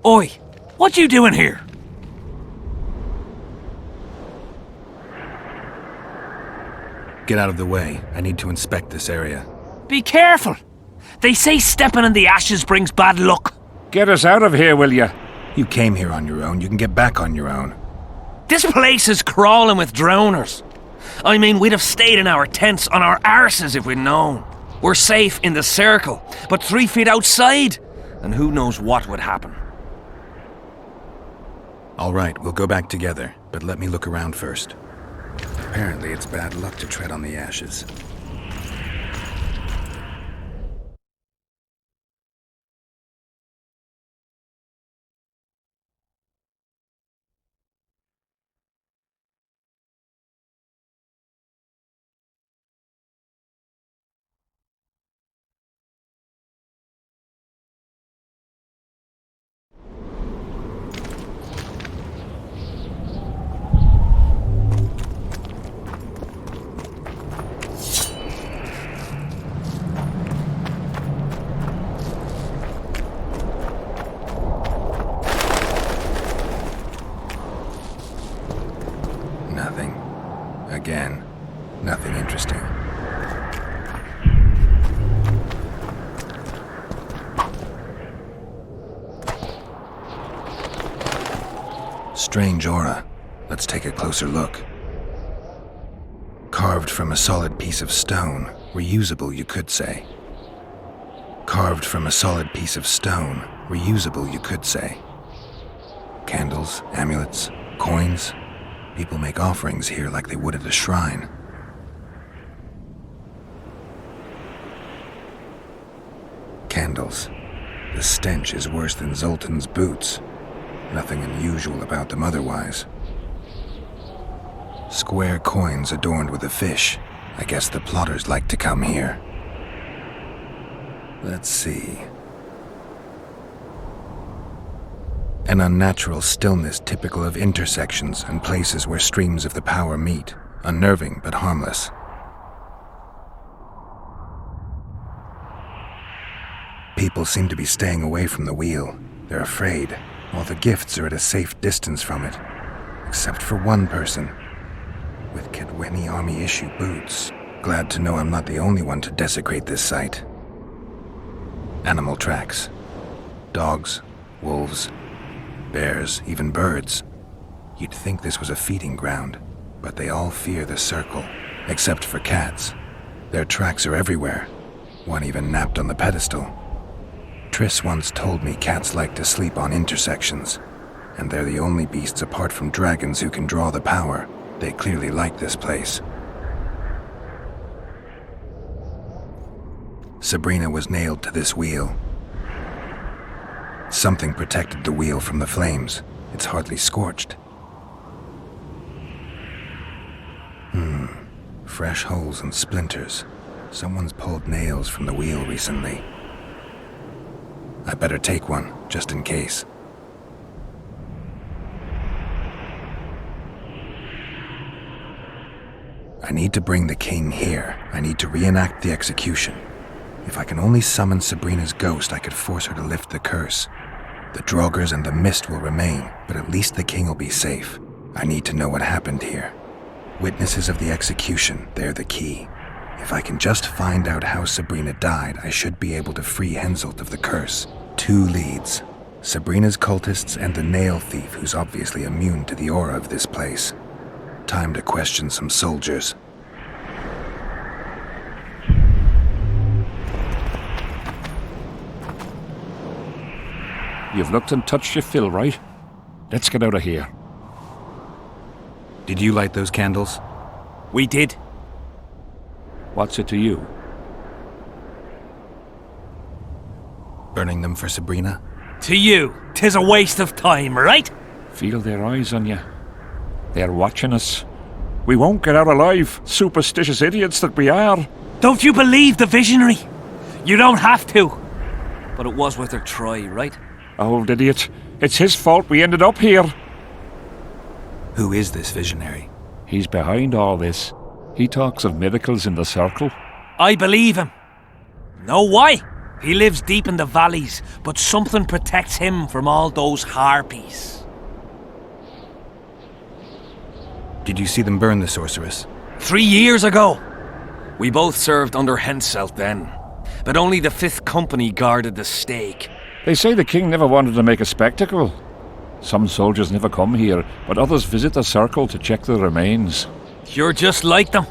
Oi, what you doing here? Get out of the way. I need to inspect this area. Be careful. They say stepping in the ashes brings bad luck. Get us out of here, will you? You came here on your own. You can get back on your own. This place is crawling with drowners. I mean, we'd have stayed in our tents on our arses if we'd known. We're safe in the circle, but 3 feet outside, and who knows what would happen. All right, we'll go back together, but let me look around first. Apparently, it's bad luck to tread on the ashes. Nothing. Again, nothing interesting. Strange aura. Let's take a closer look. Carved from a solid piece of stone. Reusable, you could say. Carved from a solid piece of stone. Reusable, you could say. Candles, amulets, coins. People make offerings here like they would at a shrine. Candles. The stench is worse than Zoltan's boots. Nothing unusual about them otherwise. Square coins adorned with a fish. I guess the plotters like to come here. Let's see. An unnatural stillness typical of intersections and places where streams of the power meet. Unnerving but harmless. People seem to be staying away from the wheel. They're afraid. All the gifts are at a safe distance from it. Except for one person. With Kedweni Army-issue boots. Glad to know I'm not the only one to desecrate this site. Animal tracks. Dogs, wolves, bears, even birds. You'd think this was a feeding ground, but they all fear the circle, except for cats. Their tracks are everywhere. One even napped on the pedestal. Triss once told me cats like to sleep on intersections, and they're the only beasts apart from dragons who can draw the power. They clearly like this place. Sabrina was nailed to this wheel. Something protected the wheel from the flames. It's hardly scorched. Fresh holes and splinters. Someone's pulled nails from the wheel recently. I better take one, just in case. I need to bring the king here. I need to reenact the execution. If I can only summon Sabrina's ghost, I could force her to lift the curse. The Draugrs and the mist will remain, but at least the king will be safe. I need to know what happened here. Witnesses of the execution, they're the key. If I can just find out how Sabrina died, I should be able to free Henselt of the curse. 2 leads. Sabrina's cultists and the nail thief who's obviously immune to the aura of this place. Time to question some soldiers. You've looked and touched your fill, right? Let's get out of here. Did you light those candles? We did. What's it to you? Burning them for Sabrina? To you, 'tis a waste of time, right? Feel their eyes on you. They're watching us. We won't get out alive, superstitious idiots that we are. Don't you believe the visionary? You don't have to. But it was worth a try, right? Old idiot. It's his fault we ended up here. Who is this visionary? He's behind all this. He talks of miracles in the circle. I believe him. Know why? He lives deep in the valleys, but something protects him from all those harpies. Did you see them burn the sorceress? 3 years ago. We both served under Henselt then, but only the 5th Company guarded the stake. They say the king never wanted to make a spectacle. Some soldiers never come here, but others visit the circle to check the remains. You're just like them.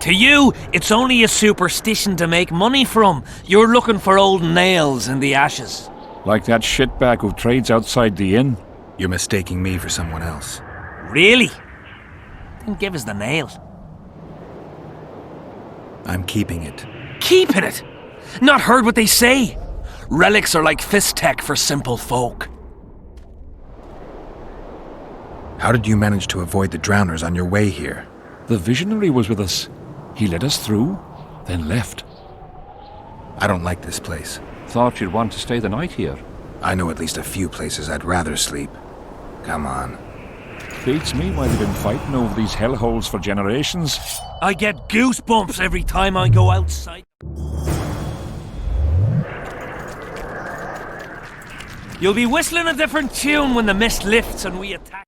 To you, it's only a superstition to make money from. You're looking for old nails in the ashes. Like that shitbag who trades outside the inn. You're mistaking me for someone else. Really? Then give us the nail. I'm keeping it. Keeping it? Not heard what they say. Relics are like fist tech for simple folk. How did you manage to avoid the drowners on your way here? The visionary was with us. He led us through, then left. I don't like this place. Thought you'd want to stay the night here. I know at least a few places I'd rather sleep. Come on. Beats me why they've been fighting over these hellholes for generations. I get goosebumps every time I go outside. You'll be whistling a different tune when the mist lifts and we attack.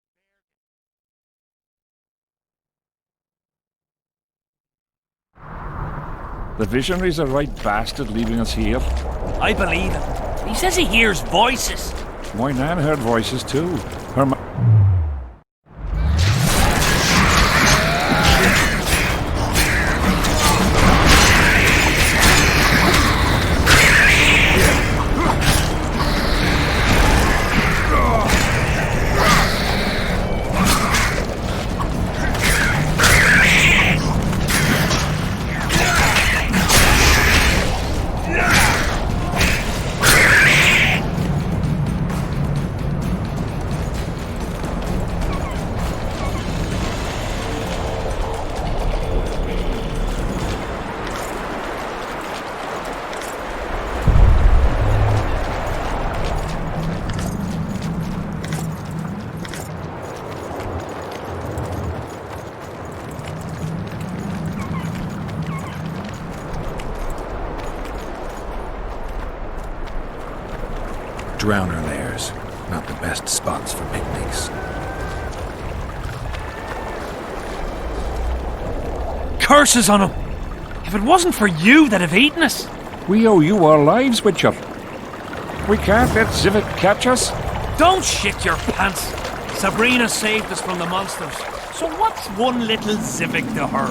The visionary's a right bastard leaving us here. I believe him. He says he hears voices. My nan heard voices too. Her Drowner lairs. Not the best spots for picnics. Curses on him! If it wasn't for you, they'd have eaten us. We owe you our lives, Witcher. We can't let Zivik catch us. Don't shit your pants. Sabrina saved us from the monsters. So what's one little Zivik to her?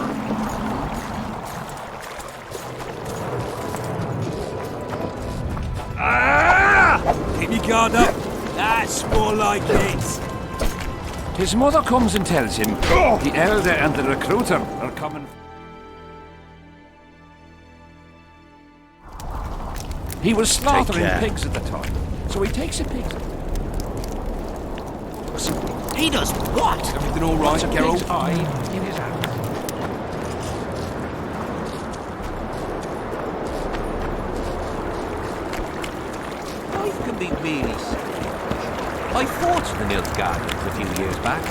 Keep your guard up. That's more like it. His mother comes and tells him the elder and the recruiter are coming. He was slaughtering pigs at the time, so he takes a pig. He does what? Everything all right, Geralt? Pig's eye in his hand. Life can be really strange. I fought the Nilfgaardians a few years back.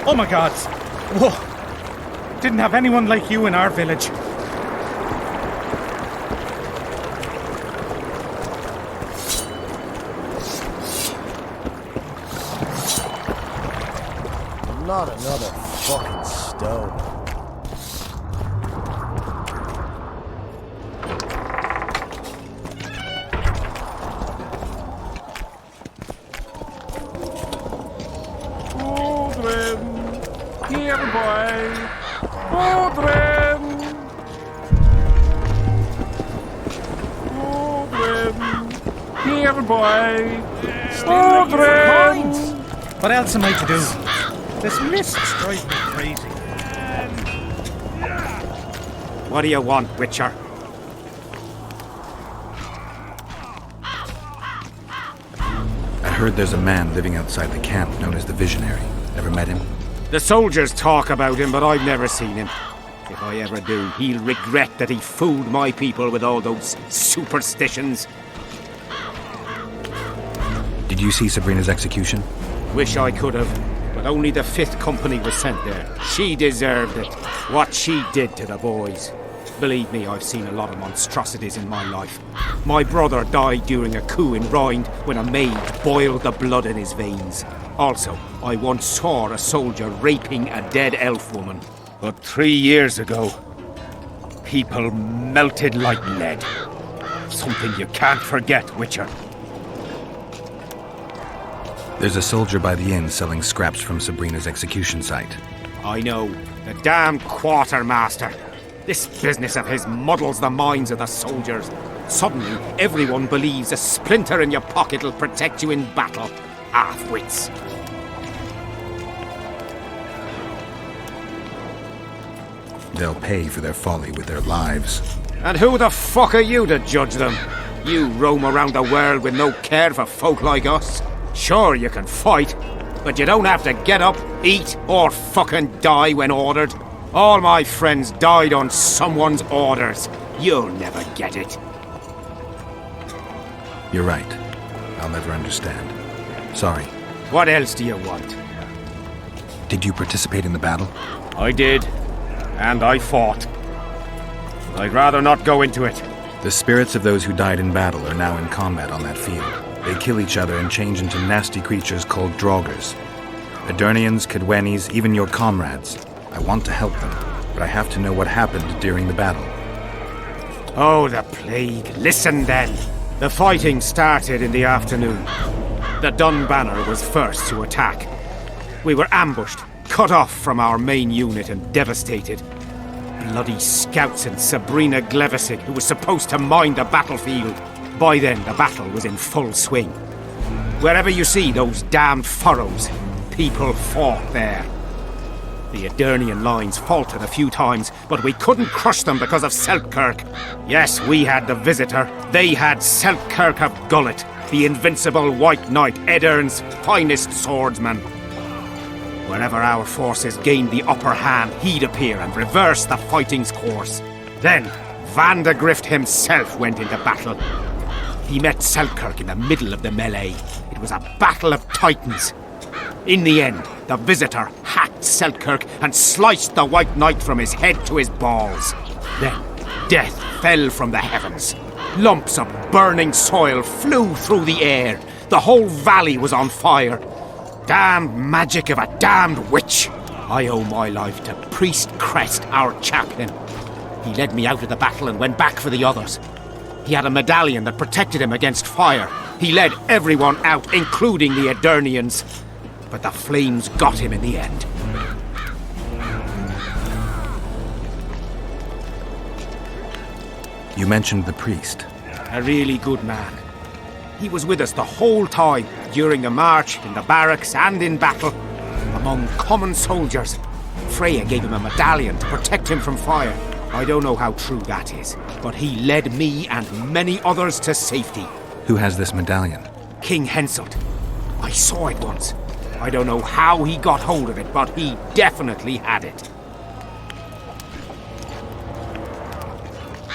Oh my God! Whoa! Didn't have anyone like you in our village. Not another fucking stone. Here, boy! Odrin! Odrin! Here, boy! Odrin! What else am I to do? This mist drives me crazy. What do you want, Witcher? I heard there's a man living outside the camp known as the Visionary. Ever met him? The soldiers talk about him, but I've never seen him. If I ever do, he'll regret that he fooled my people with all those superstitions. Did you see Sabrina's execution? Wish I could have, but only the 5th Company was sent there. She deserved it. What she did to the boys. Believe me, I've seen a lot of monstrosities in my life. My brother died during a coup in Rhind when a maid boiled the blood in his veins. Also, I once saw a soldier raping a dead elf woman. But 3 years ago, people melted like lead. Something you can't forget, Witcher. There's a soldier by the inn selling scraps from Sabrina's execution site. I know, the damned quartermaster. This business of his muddles the minds of the soldiers. Suddenly, everyone believes a splinter in your pocket will protect you in battle. Half-wits. They'll pay for their folly with their lives. And who the fuck are you to judge them? You roam around the world with no care for folk like us. Sure, you can fight, but you don't have to get up, eat, or fucking die when ordered. All my friends died on someone's orders. You'll never get it. You're right. I'll never understand. Sorry. What else do you want? Did you participate in the battle? I did. And I fought. But I'd rather not go into it. The spirits of those who died in battle are now in combat on that field. They kill each other and change into nasty creatures called draugrs. Edirnians, Cadwennies, even your comrades. I want to help them, but I have to know what happened during the battle. Oh, the plague. Listen then. The fighting started in the afternoon. The Dun Banner was first to attack. We were ambushed, cut off from our main unit and devastated. Bloody scouts and Sabrina Glevissig, who was supposed to mind the battlefield. By then, the battle was in full swing. Wherever you see those damned furrows, people fought there. The Edirnian lines faltered a few times, but we couldn't crush them because of Selkirk. Yes, we had the Visitor. They had Selkirk of Gullet, the invincible White Knight, Edirn's finest swordsman. Wherever our forces gained the upper hand, he'd appear and reverse the fighting's course. Then, Vandegrift himself went into battle. He met Selkirk in the middle of the melee. It was a battle of titans. In the end, the Visitor hacked Selkirk and sliced the White Knight from his head to his balls. Then, death fell from the heavens. Lumps of burning soil flew through the air. The whole valley was on fire. Damned magic of a damned witch. I owe my life to Priest Crest, our chaplain. He led me out of the battle and went back for the others. He had a medallion that protected him against fire. He led everyone out, including the Edirnians. But the flames got him in the end. You mentioned the priest. A really good man. He was with us the whole time, during the march, in the barracks, and in battle. Among common soldiers. Freya gave him a medallion to protect him from fire. I don't know how true that is, but he led me and many others to safety. Who has this medallion? King Henselt. I saw it once. I don't know how he got hold of it, but he definitely had it.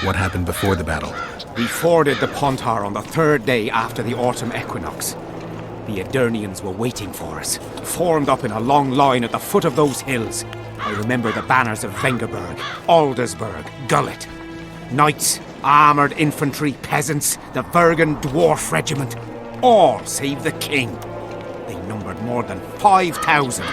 What happened before the battle? We forded the Pontar on the third day after the autumn equinox. The Edirnians were waiting for us, formed up in a long line at the foot of those hills. I remember the banners of Vengerberg, Aldersburg, Gullet. Knights, armoured infantry, peasants, the Bergen Dwarf Regiment, all save the king. They numbered more than 5,000.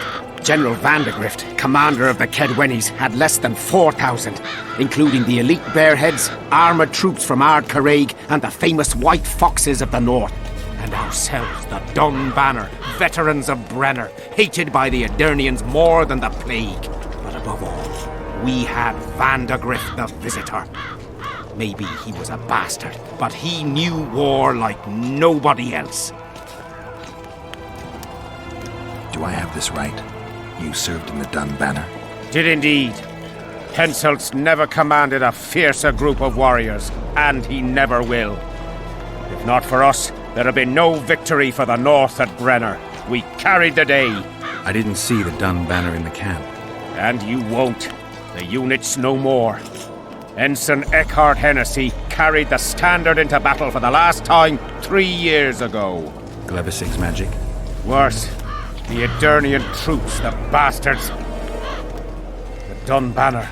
General Vandegrift, commander of the Kedwennies, had less than 4,000, including the elite Bearheads, armoured troops from Ard Caraig, and the famous White Foxes of the North. And ourselves, the Dun Banner, veterans of Brenner, hated by the Edirnians more than the plague. But above all, we had Vandegrift the Visitor. Maybe he was a bastard, but he knew war like nobody else. Do I have this right? You served in the Dun Banner? Did indeed. Henselt's never commanded a fiercer group of warriors, and he never will. If not for us, there'd have been no victory for the North at Brenner. We carried the day. I didn't see the Dun Banner in the camp. And you won't. The unit's no more. Ensign Eckhart Hennessy carried the standard into battle for the last time 3 years ago. Glevissig's magic? Worse. The Edirnian troops, the bastards. The Dun Banner,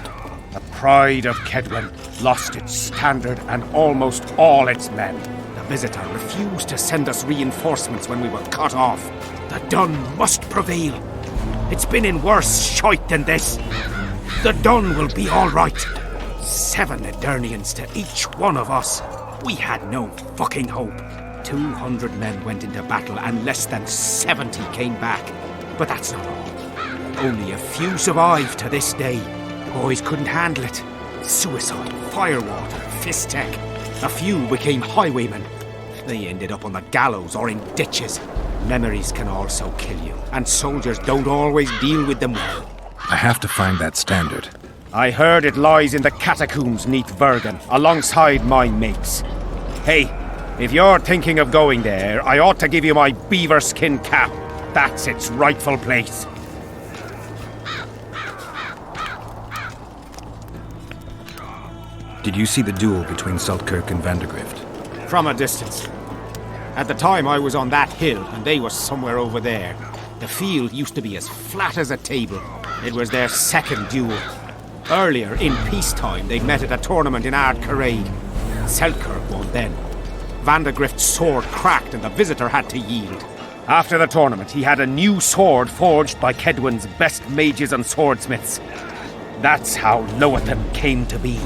the pride of Kedwen lost its standard and almost all its men. The Visitor refused to send us reinforcements when we were cut off. The Dun must prevail. It's been in worse shite than this. The Dun will be all right. 7 Edirnians to each one of us. We had no fucking hope. 200 men went into battle and less than 70 came back. But that's not all. Only a few survived to this day. The boys couldn't handle it. Suicide, firewater, fist tech. A few became highwaymen. They ended up on the gallows or in ditches. Memories can also kill you, and soldiers don't always deal with them well. I have to find that standard. I heard it lies in the catacombs neath Bergen, alongside my mates. Hey, if you're thinking of going there, I ought to give you my beaver skin cap. That's its rightful place. Did you see the duel between Saltkirk and Vandergrift? From a distance. At the time I was on that hill, and they were somewhere over there. The field used to be as flat as a table. It was their second duel. Earlier, in peacetime, they'd met at a tournament in Ard Carade. Selkirk won then. Vandergrift's sword cracked and the Visitor had to yield. After the tournament, he had a new sword forged by Kedwen's best mages and swordsmiths. That's how Loathan came to be.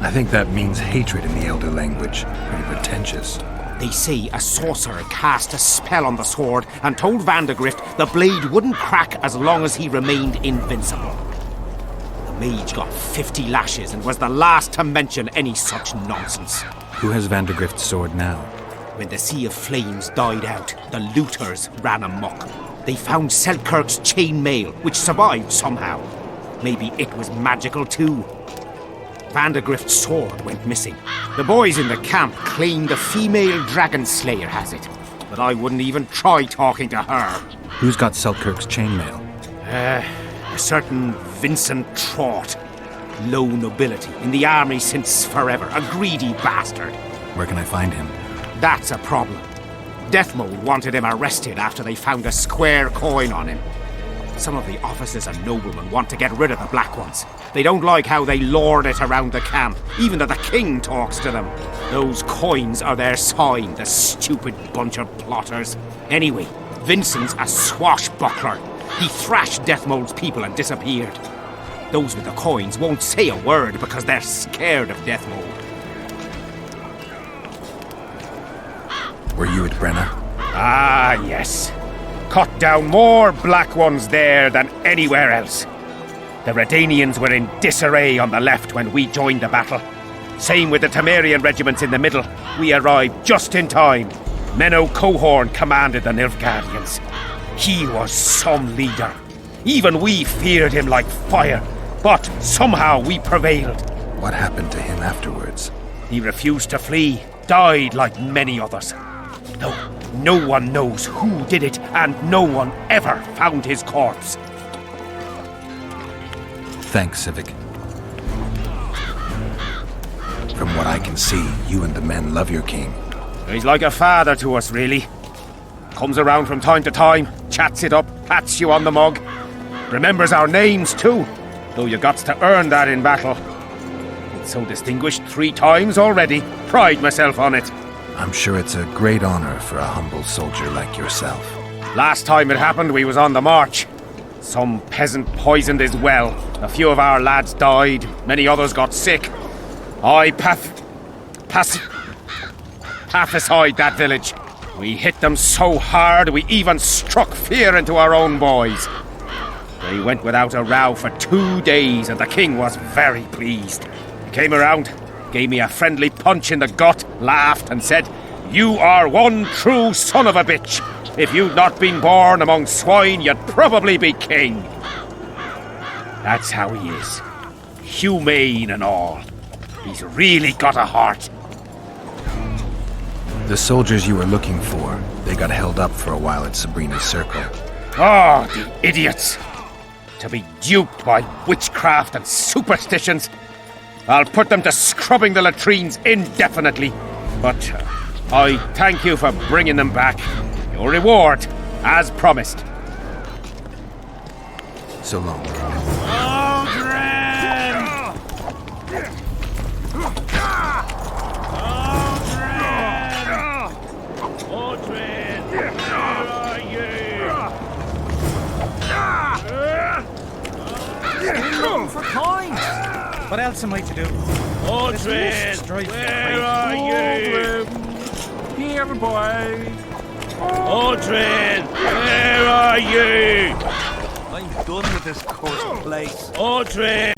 I think that means hatred in the Elder language. Pretty pretentious. They say a sorcerer cast a spell on the sword and told Vandergrift the blade wouldn't crack as long as he remained invincible. The mage got 50 lashes and was the last to mention any such nonsense. Who has Vandergrift's sword now? When the Sea of Flames died out, the looters ran amok. They found Selkirk's chainmail, which survived somehow. Maybe it was magical too. Vandergrift's sword went missing. The boys in the camp claim the female dragon slayer has it, but I wouldn't even try talking to her. Who's got Selkirk's chainmail? A certain Vincent Trott. Low nobility, in the army since forever, a greedy bastard. Where can I find him? That's a problem. Deathmold wanted him arrested after they found a square coin on him. Some of the officers and noblemen want to get rid of the Black Ones. They don't like how they lord it around the camp, even though the king talks to them. Those coins are their sign, the stupid bunch of plotters. Anyway, Vincent's a swashbuckler. He thrashed Deathmold's people and disappeared. Those with the coins won't say a word because they're scared of Deathmold. Were you at Brenna? Ah, yes. Cut down more Black Ones there than anywhere else. The Redanians were in disarray on the left when we joined the battle. Same with the Temerian regiments in the middle. We arrived just in time. Menno Cohorn commanded the Nilfgaardians. He was some leader. Even we feared him like fire, but somehow we prevailed. What happened to him afterwards? He refused to flee, died like many others. No one knows who did it, and no one ever found his corpse. Thanks, Civic. From what I can see, you and the men love your king. He's like a father to us, really. Comes around from time to time, chats it up, pats you on the mug. Remembers our names, too, though you gots to earn that in battle. Been so distinguished 3 times already. Pride myself on it. I'm sure it's a great honor for a humble soldier like yourself. Last time it happened, we was on the march. Some peasant poisoned his well. A few of our lads died. Many others got sick. I pacified that village. We hit them so hard, we even struck fear into our own boys. They went without a row for 2 days, and the king was very pleased. He came around, gave me a friendly punch in the gut, laughed and said, "You are one true son of a bitch. If you'd not been born among swine, you'd probably be king." That's how he is. Humane and all. He's really got a heart. The soldiers you were looking for, they got held up for a while at Sabrina's circle. Oh, the idiots! To be duped by witchcraft and superstitions. I'll put them to scrubbing the latrines indefinitely. But I thank you for bringing them back. Your reward, as promised. So long. What else am I to do? Audrey, where are you? Here, boy. Audrey, where are you? I'm done with this cursed place. Audrey!